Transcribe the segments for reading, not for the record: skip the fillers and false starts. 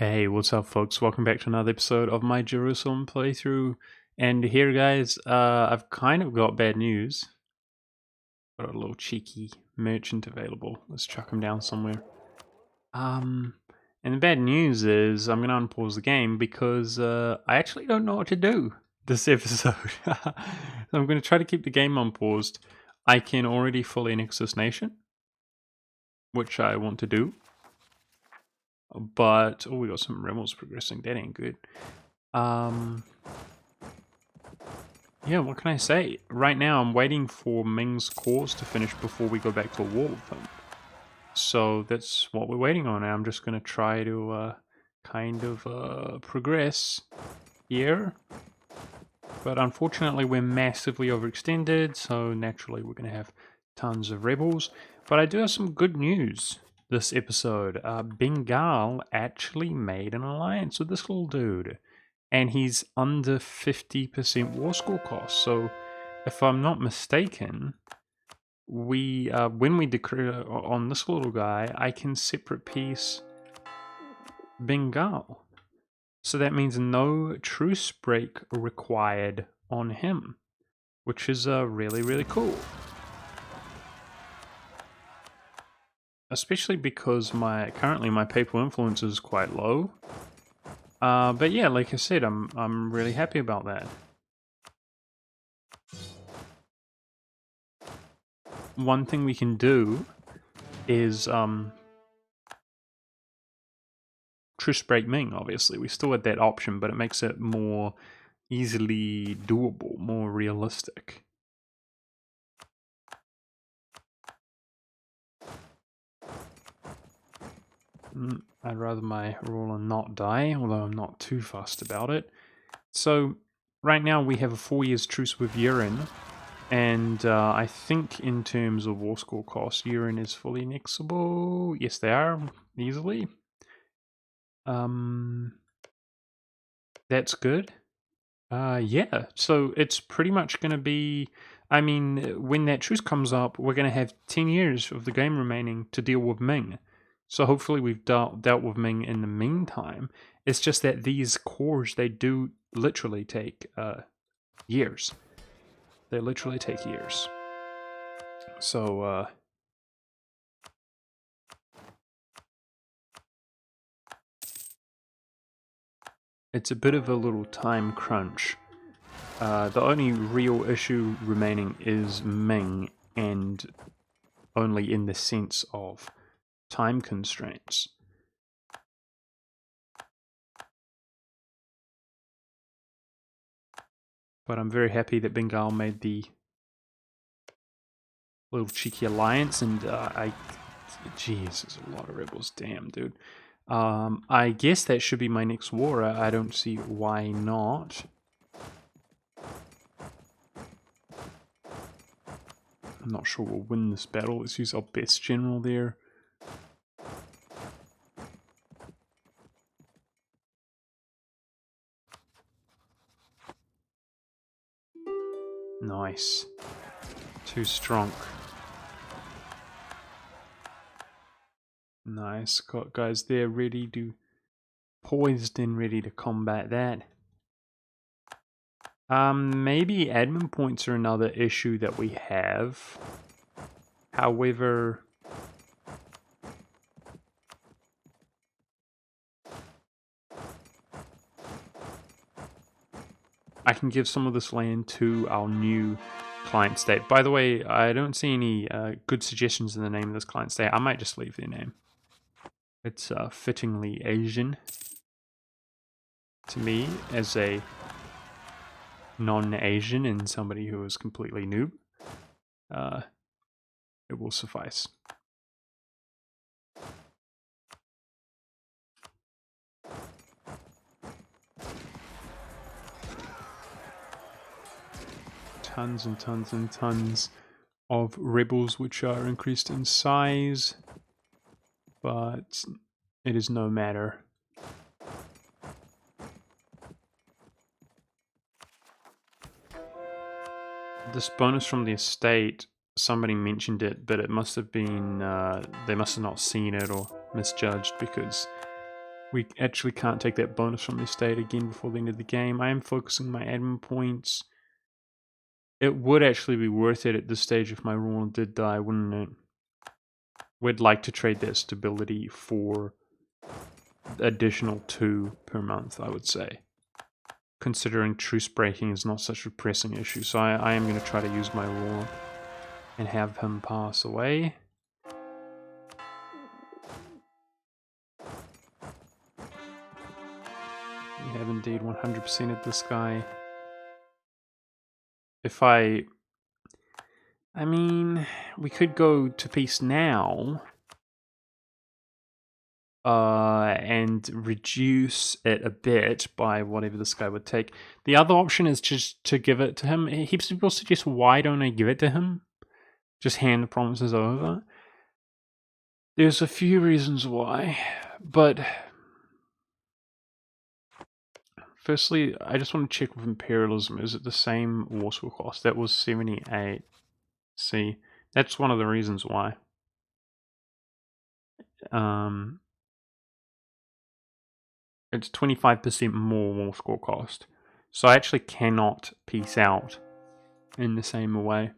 Hey, what's up, folks? Welcome back to another episode of my Jerusalem playthrough. And here, guys, I've kind of got bad news. Got a little cheeky merchant available. Let's chuck him down somewhere. Um, and the bad news is I'm gonna unpause the game because I actually don't know what to do this episode. So I'm gonna try to keep the game unpaused. I can already fully annex this nation, which I want to do. But we got some rebels progressing. That ain't good. Yeah, what can I say? Right now, I'm waiting for Ming's cause to finish before we go back to a war with him. So that's what we're waiting on. I'm just going to try to progress here. But unfortunately, we're massively overextended, so naturally, we're going to have tons of rebels. But I do have some good news this episode. Bengal actually made an alliance with this little dude, and he's under 50% war score cost. So, if I'm not mistaken, we when we declare on this little guy, I can separate piece Bengal. So that means no truce break required on him, which is really, really cool. Especially because currently my papal influence is quite low. But yeah, like I said, I'm really happy about that. One thing we can do is truce break Ming. Obviously, we still had that option, but it makes it more easily doable, more realistic. I'd rather my ruler not die, although I'm not too fussed about it. So, right now we have a 4 years truce with Yurin, and I think in terms of war score cost, Yurin is fully annexable. Yes, they are, easily. That's good. Yeah, so it's pretty much going to be. I mean, when that truce comes up, we're going to have 10 years of the game remaining to deal with Ming. So hopefully we've dealt with Ming in the meantime. It's just that these cores, they do literally take years. They literally take years. So, it's a bit of a little time crunch. The only real issue remaining is Ming, and only in the sense of time constraints. But I'm very happy that Bengal made the little cheeky alliance, and jeez, there's a lot of rebels. Damn, dude. I guess that should be my next war. I don't see why not. I'm not sure we'll win this battle. Let's use our best general there. Nice. Too strong. Nice. Got guys there ready to... poised and ready to combat that. Maybe admin points are another issue that we have. However... I can give some of this land to our new client state. By the way, I don't see any good suggestions in the name of this client state. I might just leave their name. It's fittingly Asian to me as a non-Asian and somebody who is completely noob. It will suffice. Tons and tons and tons of rebels which are increased in size, but it is no matter. This bonus from the estate, somebody mentioned it, but it must have been, they must have not seen it or misjudged, because We actually can't take that bonus from the state again before the end of the game. I am focusing my admin points. It would actually be worth it at this stage if my ruler did die, wouldn't it? We'd like to trade that stability for additional 2 per month, I would say. Considering truce breaking is not such a pressing issue. So I am going to try to use my ruler and have him pass away. We have indeed 100%ed this guy. If I mean, we could go to peace now and reduce it a bit by whatever this guy would take. The other option is just to give it to him. Heaps of people suggest, why don't I give it to him? Just hand the promises over. There's a few reasons why, but firstly, I just want to check with imperialism. Is it the same war score cost? That was 78. See, that's one of the reasons why. It's 25% more war score cost. So I actually cannot peace out in the same way.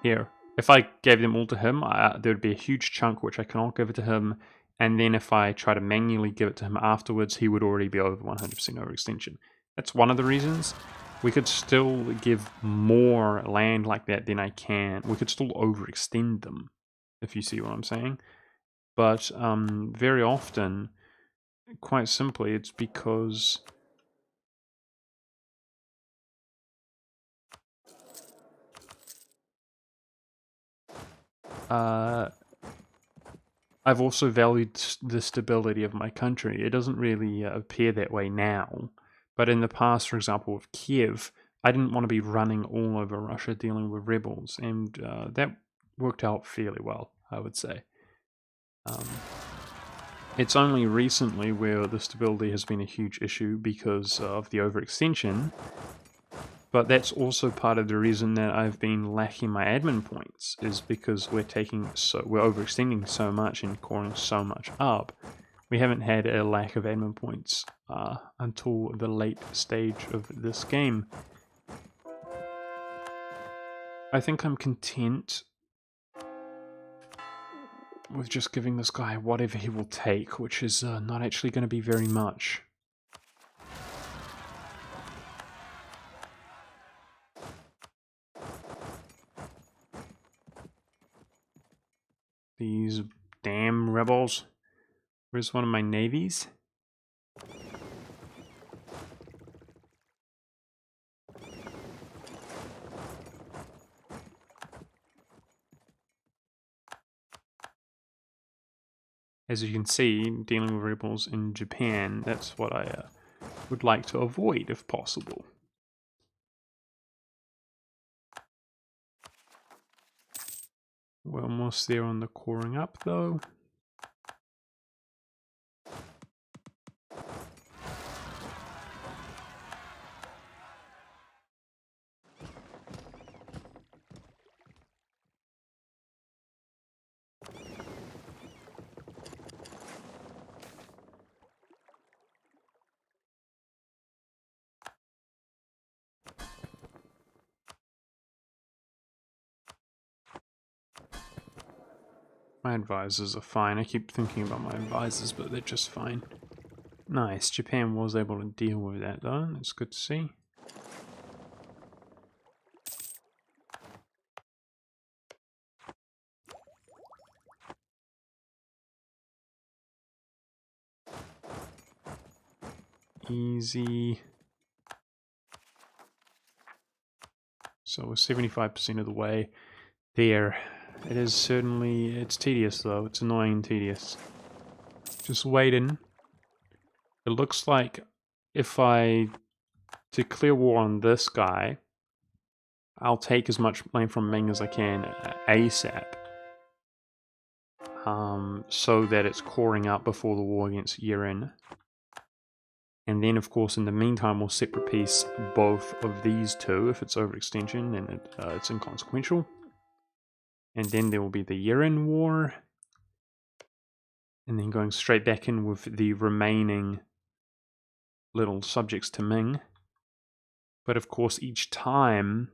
Here, if I gave them all to him, there would be a huge chunk which I cannot give it to him. And then if I try to manually give it to him afterwards, he would already be over 100% overextension. That's one of the reasons. We could still give more land like that than I can. We could still overextend them, if you see what I'm saying. But very often, quite simply, it's because I've also valued the stability of my country. It doesn't really appear that way now, but in the past, for example, with Kiev, I didn't want to be running all over Russia dealing with rebels, and that worked out fairly well, I would say. It's only recently where the stability has been a huge issue because of the overextension, but that's also part of the reason that I've been lacking my admin points, is because we're overextending so much and coring so much up. We haven't had a lack of admin points until the late stage of this game. I think I'm content with just giving this guy whatever he will take, which is not actually going to be very much. These damn rebels. Where's one of my navies? As you can see, dealing with rebels in Japan, that's what I would like to avoid if possible. We're almost there on the coring up though. My advisors are fine. I keep thinking about my advisors, but they're just fine. Nice. Japan was able to deal with that though. That's good to see. Easy. So we're 75% of the way there. It is certainly, it's tedious though. It's annoying and tedious. Just waiting. It looks like if I declare war on this guy, I'll take as much land from Ming as I can ASAP. So that it's coring up before the war against Yiren. And then, of course, in the meantime, we'll separate peace both of these two. If it's overextension, then it's inconsequential. And then there will be the Yiren War. and then going straight back in with the remaining little subjects to Ming. But of course, each time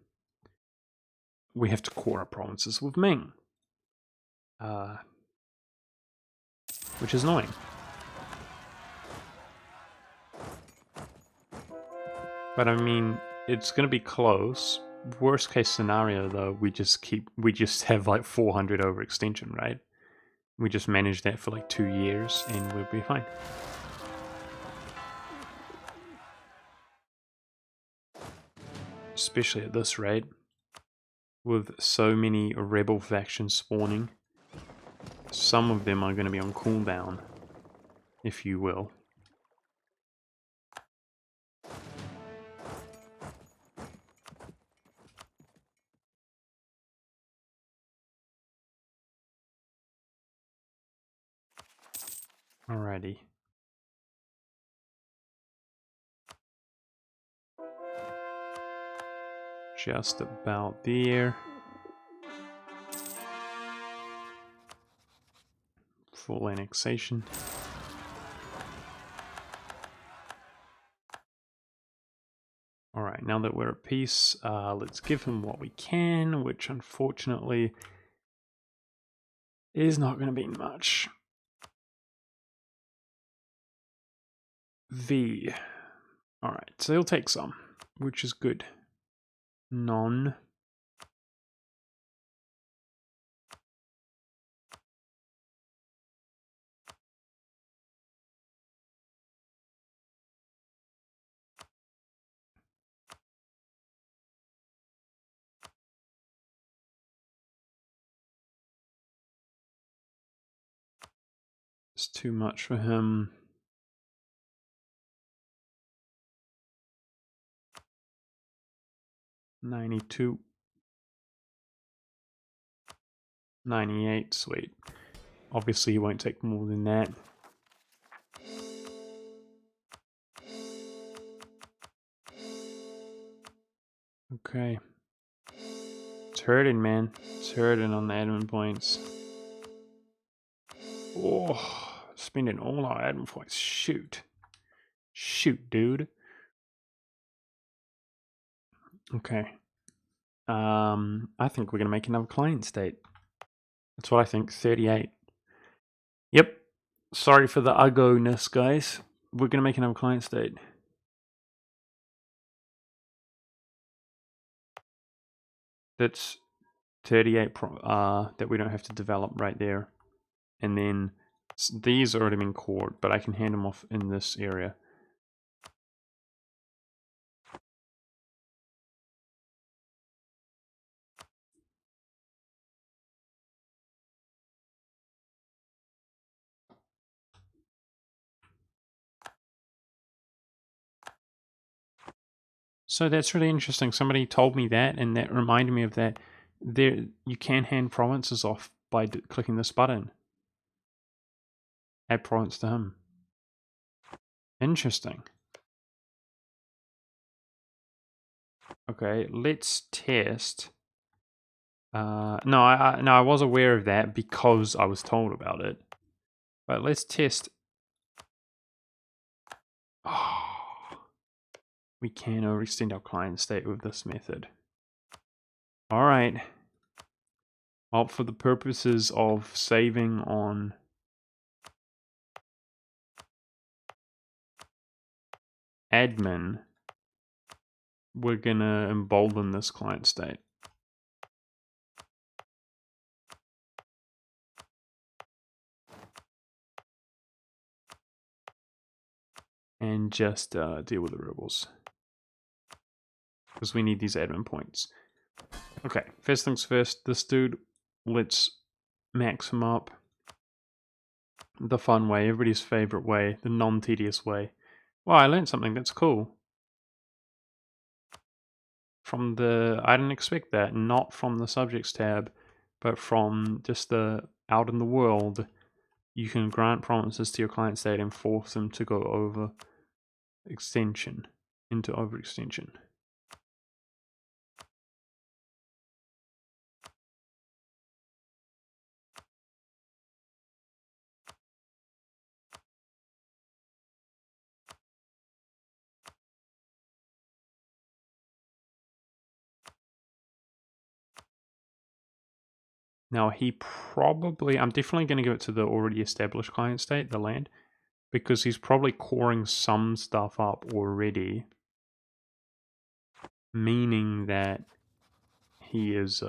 we have to core our provinces with Ming, which is annoying. But I mean, it's going to be close. Worst case scenario, though, we just have like 400 overextension, right? We just manage that for like 2 years, and we'll be fine. Especially at this rate, with so many rebel factions spawning. Some of them are going to be on cooldown, if you will. Alrighty. Just about there. Full annexation. Alright, now that we're at peace, let's give him what we can, which unfortunately is not going to be much. V. Alright, so he'll take some, which is good. Non. It's too much for him. $92. 98, sweet. Obviously he won't take more than that. Okay. It's hurting, man. It's hurting on the admin points. Oh, spending all our admin points. Shoot. Shoot, dude. Okay. I think we're going to make another client state. That's what I think. 38. Yep. Sorry for the uggo-ness, guys. We're going to make another client state. That's 38 that we don't have to develop right there. And then these already been cored, but I can hand them off in this area. So that's really interesting. Somebody told me that, and that reminded me of that. There, you can hand provinces off by clicking this button. Add province to him. Interesting. Okay, let's test. No, I was aware of that because I was told about it. But let's test. Oh, we can overextend our client state with this method. All right. Well, for the purposes of saving on admin, we're gonna embolden this client state. And just deal with the rebels. Because we need these admin points. Okay, first things first, this dude, let's max him up. The fun way, everybody's favorite way, the non-tedious way. Wow, I learned something, that's cool. From the, I didn't expect that, not from the subjects tab, but from just the out in the world, you can grant provinces to your client state and force them to go over extension, into overextension. Now he probably, I'm definitely going to give it to the already established client state, the land, because he's probably coring some stuff up already, meaning that he is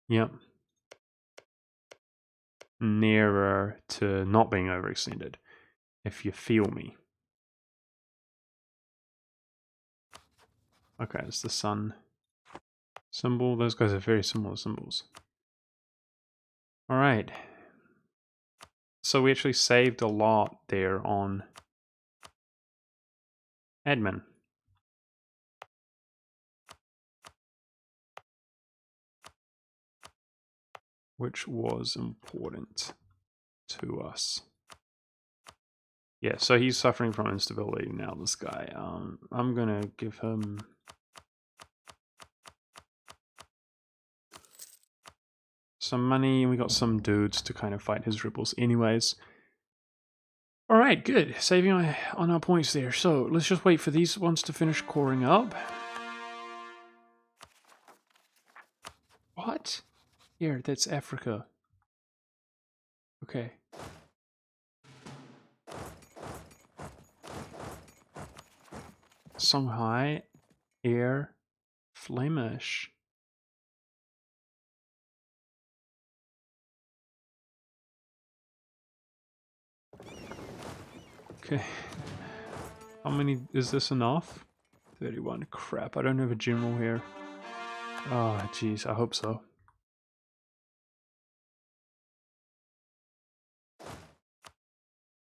yep, nearer to not being overextended, if you feel me. Okay, it's the sun symbol. Those guys are very similar symbols. Alright. So we actually saved a lot there on admin. Which was important to us. Yeah, so he's suffering from instability now, this guy. I'm gonna give him some money, and we got some dudes to kind of fight his rebels anyways. Alright, good. Saving on our points there. So let's just wait for these ones to finish coring up. What? Here, that's Africa. Okay. Songhai, Air, Flemish. Okay. How many, is this enough? 31, crap, I don't have a general here. Oh, jeez, I hope so.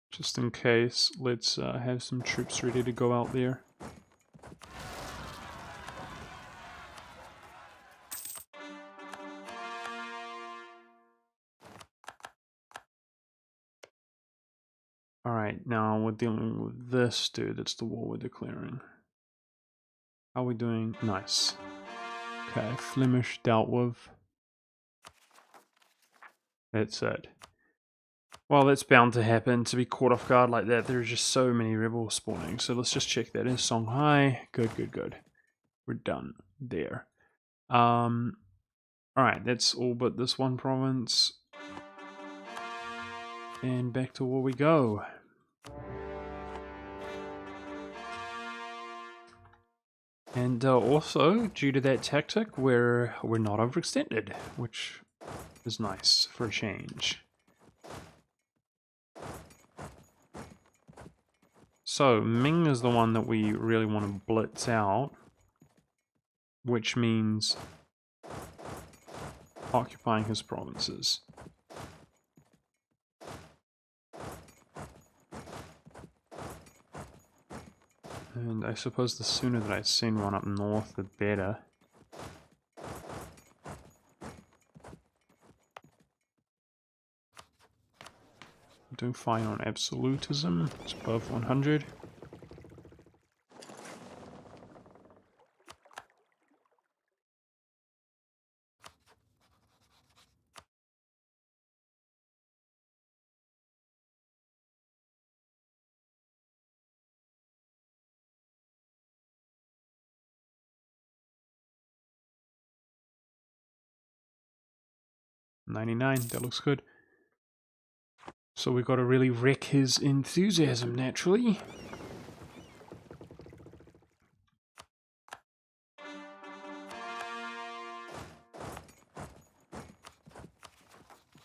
Just in case, let's have some troops ready to go out there. Alright, now we're dealing with this dude, that's the war we're declaring. How are we doing? Nice. Okay, Flemish dealt with. That's it. Well, that's bound to happen, to be caught off guard like that. There's just so many rebels spawning, so let's just check that in Songhai. Good, good, good. We're done there. Alright, that's all but this one province. And back to where we go. And also, due to that tactic, we're not overextended, which is nice for a change. So, Ming is the one that we really want to blitz out, which means occupying his provinces. And I suppose the sooner that I send one up north, the better. I'm doing fine on absolutism. It's above 100. $99, that looks good. So we got to really wreck his enthusiasm, naturally.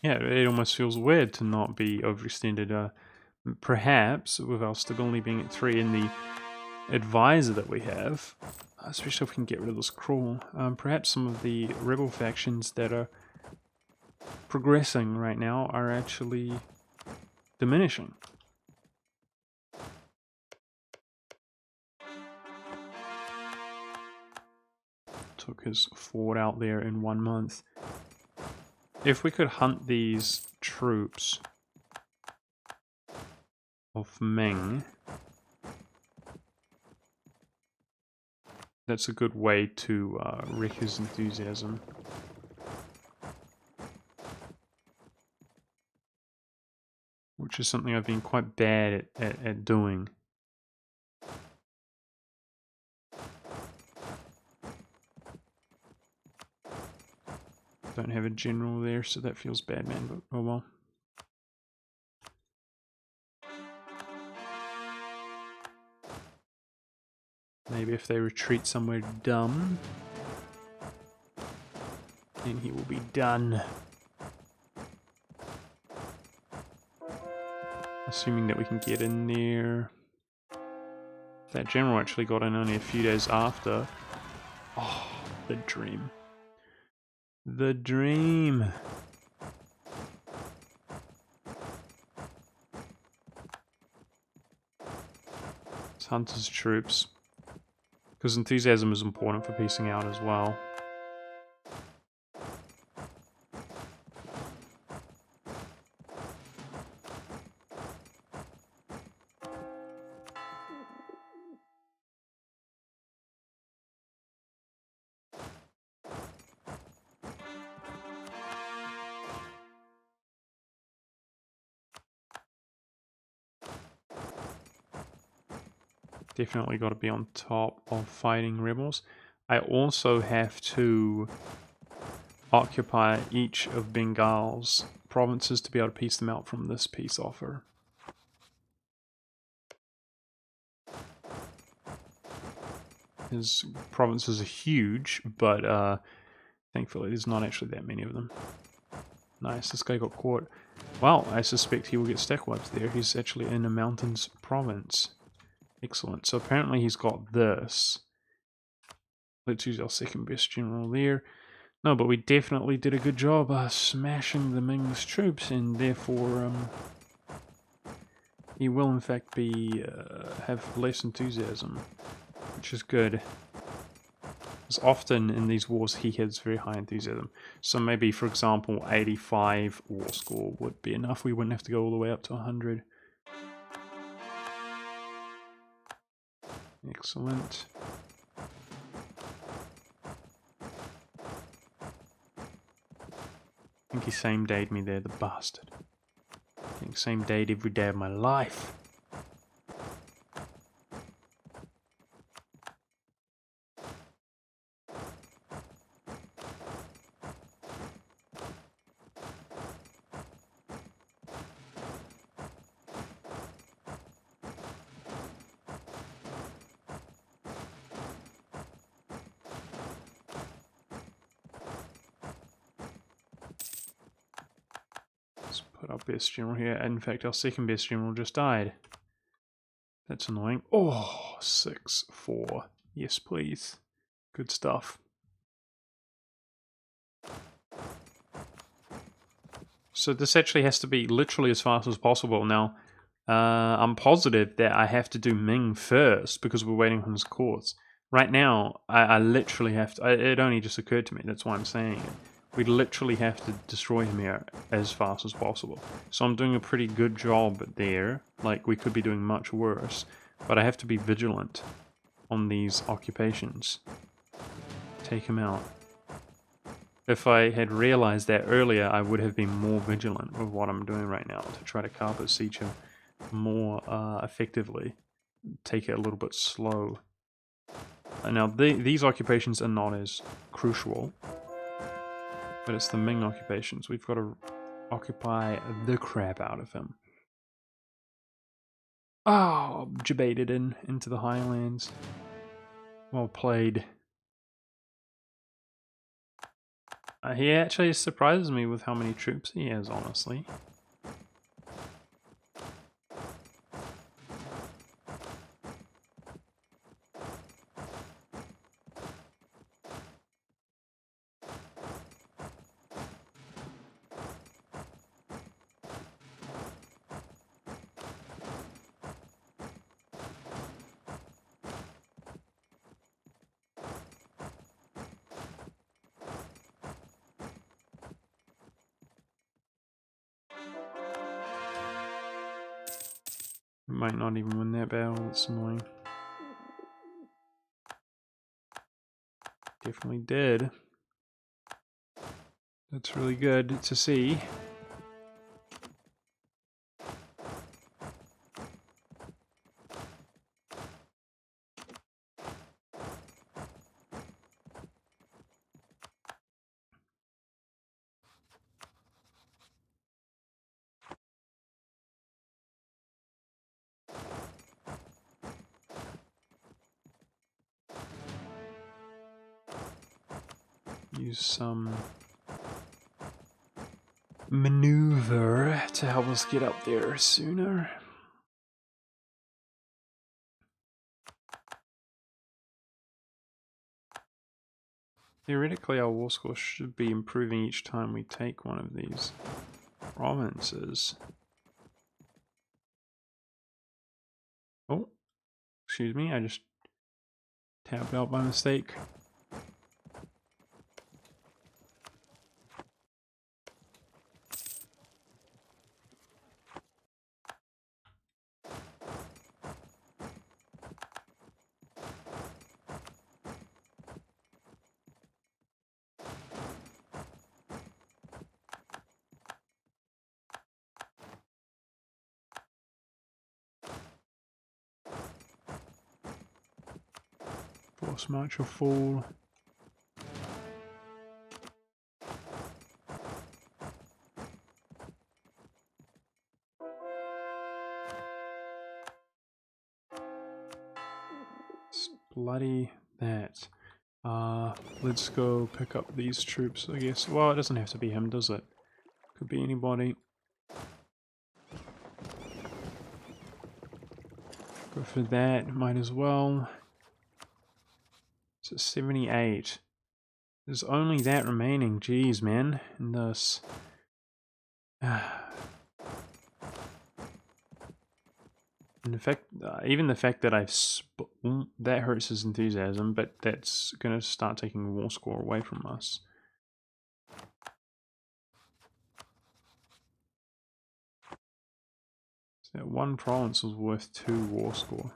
Yeah, it almost feels weird to not be overextended. Perhaps, with our stability being at 3 in the advisor that we have, especially if we can get rid of this crawl, perhaps some of the rebel factions that are progressing right now are actually diminishing. Took his fort out there in 1 month. If we could hunt these troops of Ming, that's a good way to wreck his enthusiasm. Which is something I've been quite bad at doing. Don't have a general there, so that feels bad, man, but oh well. Maybe if they retreat somewhere dumb, then he will be done. Assuming that we can get in there. That general actually got in only a few days after. Oh, the dream. The dream. It's Hunter's troops. Because enthusiasm is important for piecing out as well. Definitely got to be on top of fighting rebels. I also have to occupy each of Bengal's provinces to be able to piece them out from this peace offer. His provinces are huge, but thankfully there's not actually that many of them. Nice, this guy got caught. Well, I suspect he will get stack wiped there. He's actually in a mountains province. Excellent. So apparently he's got this. Let's use our second best general there. No, but we definitely did a good job smashing the Ming's troops, and therefore he will in fact be have less enthusiasm, which is good. Because often in these wars he has very high enthusiasm. So maybe, for example, 85 war score would be enough. We wouldn't have to go all the way up to 100. Excellent. I think he same dayed me there, the bastard. I think same dayed every day of my life. Put our best general here. In fact, our second best general just died. That's annoying. Oh, 6-4. Yes, please. Good stuff. So this actually has to be literally as fast as possible. Now, I'm positive that I have to do Ming first because we're waiting on his courts. Right now, I literally have to... it only just occurred to me. That's why I'm saying it. We literally have to destroy him here as fast as possible. So I'm doing a pretty good job there. Like, we could be doing much worse. But I have to be vigilant on these occupations. Take him out. If I had realized that earlier, I would have been more vigilant with what I'm doing right now to try to carpet siege him more effectively. Take it a little bit slow. Now, these occupations are not as crucial. But it's the Ming occupations. We've got to occupy the crap out of him. Oh, jebaited into the highlands. Well played. He actually surprises me with how many troops he has, honestly. We might not even win that battle, it's annoying. Definitely did. That's really good to see. use some maneuver to help us get up there sooner. Theoretically, our war score should be improving each time we take one of these provinces. Oh, excuse me, I just tapped out by mistake. Force march or fall. It's bloody that. Let's go pick up these troops, I guess. Well, it doesn't have to be him, does it? Could be anybody. Go for that, might as well. So 78. There's only that remaining. Jeez, man. And this. In fact, even the fact that that hurts his enthusiasm, but that's going to start taking war score away from us. So that one province was worth 2 war score.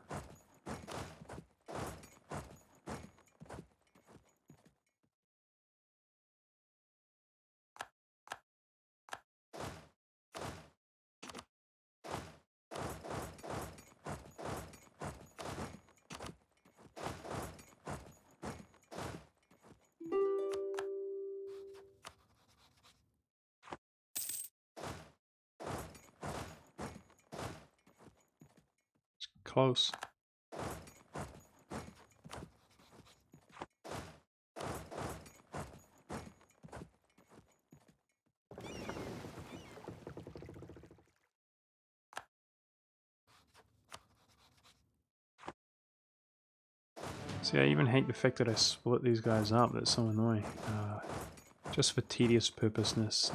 Close. See, I even hate the fact that I split these guys up. That's so annoying. Just for tedious purposeness.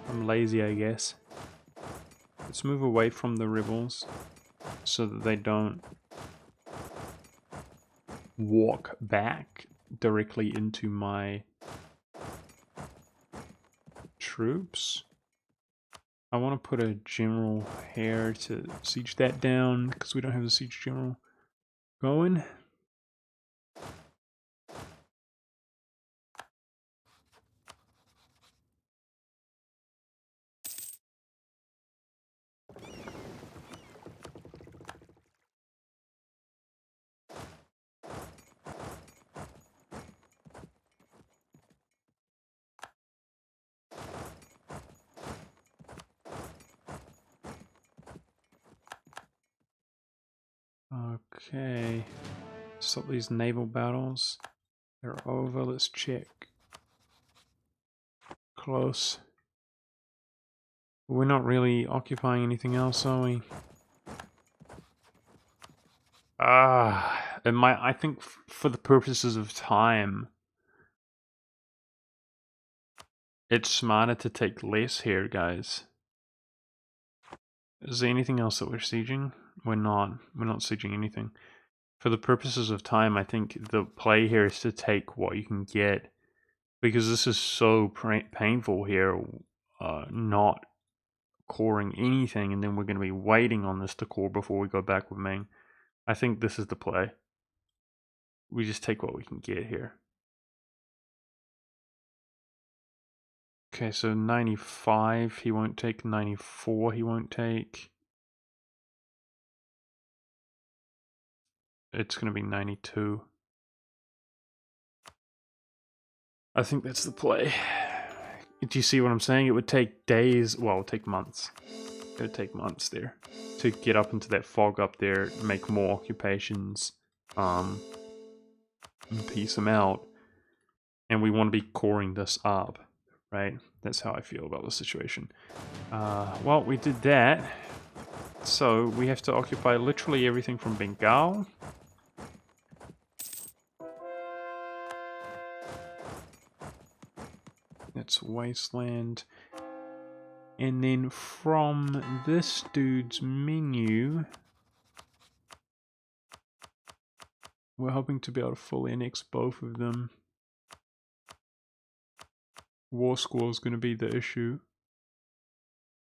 I'm lazy, I guess. Let's move away from the rebels so that they don't walk back directly into my troops. I want to put a general here to siege that down because we don't have the siege general going. Okay, stop these naval battles. They're over. Let's check. Close. We're not really occupying anything else, are we? I think for the purposes of time, it's smarter to take less here, guys. Is there anything else that we're sieging? We're not sieging anything. For the purposes of time, I think the play here is to take what you can get, because this is so painful here, not coring anything, and then we're going to be waiting on this to core before we go back with Ming. I think this is the play. We just take what we can get here. Okay, so 95 he won't take, 94 he won't take. It's going to be 92. I think that's the play. Do you see what I'm saying? It would take days, well, it would take months. It would take months there to get up into that fog up there, make more occupations, and piece them out. and we want to be coring this up, right? That's how I feel about the situation. Well, we did that. So we have to occupy literally everything from Bengal. That's wasteland. And then from this dude's menu, we're hoping to be able to fully annex both of them. War score is going to be the issue.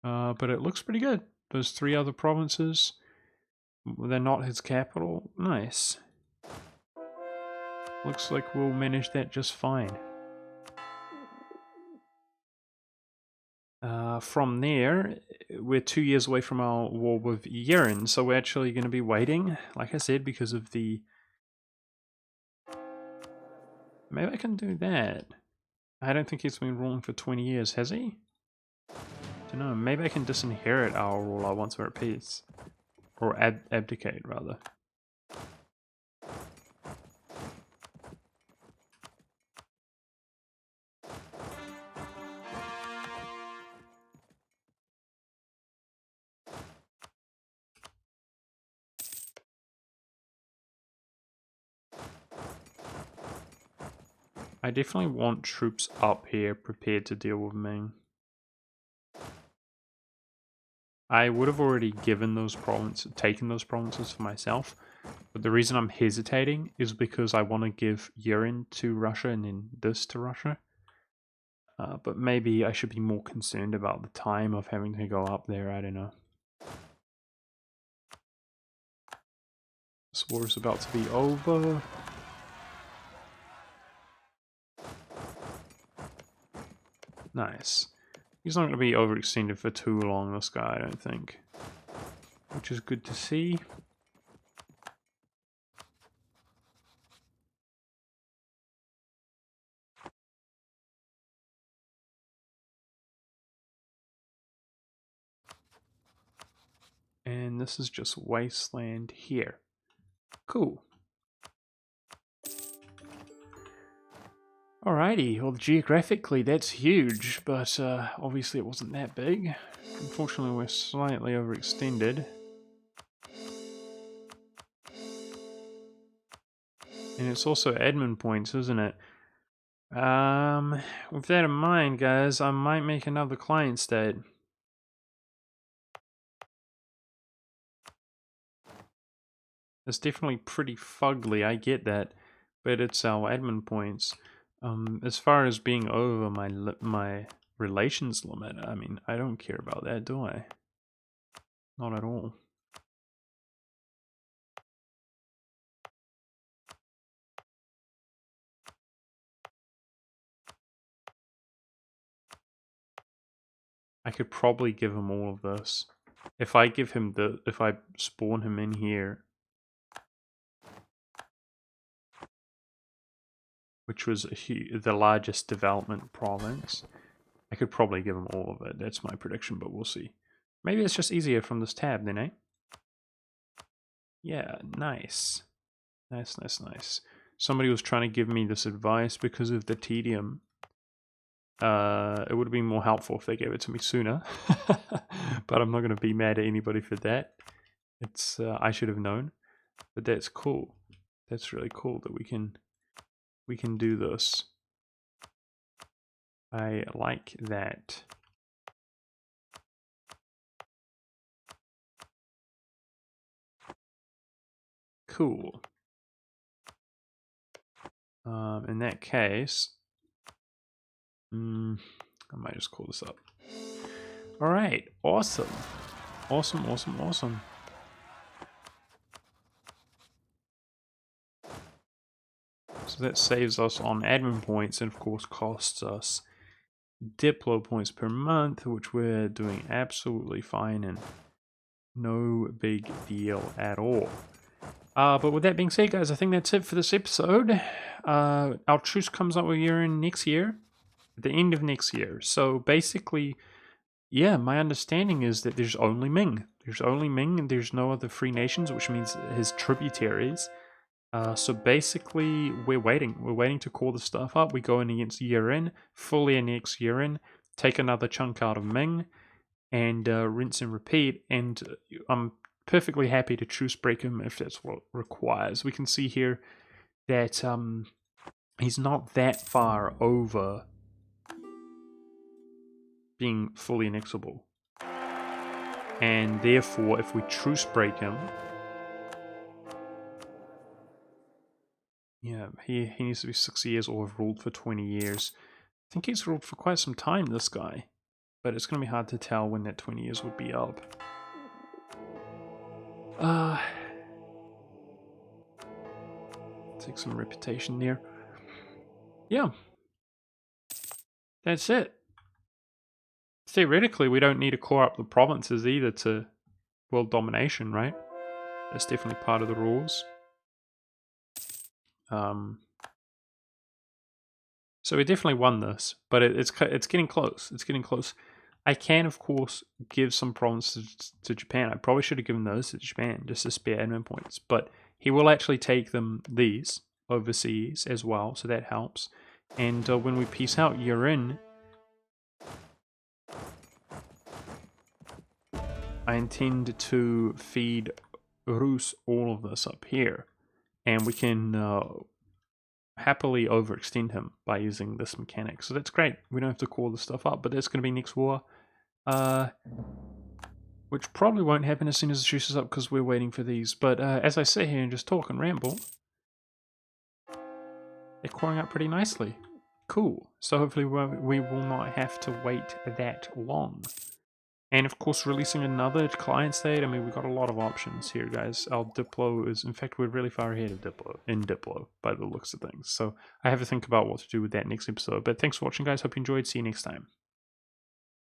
But it looks pretty good. Those 3 other provinces, they're not his capital. Nice. Looks like we'll manage that just fine. From there, we're 2 years away from our war with Yeren, so we're actually going to be waiting, like I said, because of the... Maybe I can do that. I don't think he's been ruling for 20 years, has he? Don't know, maybe I can disinherit our ruler once we're at peace. Or abdicate, rather. I definitely want troops up here prepared to deal with Ming. I would have already given those provinces, taken those provinces for myself, but the reason I'm hesitating is because I want to give Yeren to Russia and then this to Russia. But maybe I should be more concerned about the time of having to go up there, I don't know. This war is about to be over. Nice. He's not going to be overextended for too long, this guy, I don't think. Which is good to see. And this is just wasteland here. Cool. Alrighty, well geographically that's huge, but obviously it wasn't that big. Unfortunately we're slightly overextended. And it's also admin points, isn't it? With that in mind, guys, I might make another client state. It's definitely pretty fugly, I get that, but it's our admin points. As far as being over my relations limit, I mean, I don't care about that, do I? Not at all. I could probably give him all of this. If I give him if I spawn him in here, which was the largest development province, I could probably give him all of it. That's my prediction, but we'll see. Maybe it's just easier from this tab then, eh? Yeah, nice. Nice, nice, nice. Somebody was trying to give me this advice because of the tedium. It would have been more helpful if they gave it to me sooner. But I'm not going to be mad at anybody for that. It's I should have known. But that's cool. That's really cool that we can do this. I like that. Cool. In that case, I might just call this up. All right, awesome. Awesome, awesome, awesome. So that saves us on admin points and of course costs us Diplo points per month, which we're doing absolutely fine and no big deal at all. But with that being said, guys, I think that's it for this episode. Our truce comes up with Yeren next year, at the end of next year. So basically, yeah, my understanding is that there's only Ming. There's only Ming and there's no other free nations, which means his tributaries. So basically, we're waiting. We're waiting to call the stuff up. We go in against Yiren, fully annex Yiren, take another chunk out of Ming, and rinse and repeat. And I'm perfectly happy to truce break him if that's what it requires. We can see here that he's not that far over being fully annexable. And therefore, if we truce break him, yeah, he needs to be 6 years or have ruled for 20 years. I think he's ruled for quite some time, this guy. But it's going to be hard to tell when that 20 years would be up. Take some reputation there. Yeah. That's it. Theoretically, we don't need to core up the provinces either to world domination, right? That's definitely part of the rules. So we definitely won this, but it's getting close. It's getting close. I can, of course, give some provinces to Japan. I probably should have given those to Japan just to spare admin points, but he will actually take these overseas as well, so that helps. And when we peace out Yiren, I intend to feed Rus all of this up here, and we can happily overextend him by using this mechanic. So that's great. We don't have to call this stuff up, but that's going to be next war. Which probably won't happen as soon as the truce is up because we're waiting for these. But as I sit here and just talk and ramble, they're coring up pretty nicely. Cool. So hopefully we will not have to wait that long. And of course, releasing another client state. I mean, we've got a lot of options here, guys. Our Diplo is, in fact, we're really far ahead of Diplo by the looks of things. So I have to think about what to do with that next episode. But thanks for watching, guys. Hope you enjoyed. See you next time.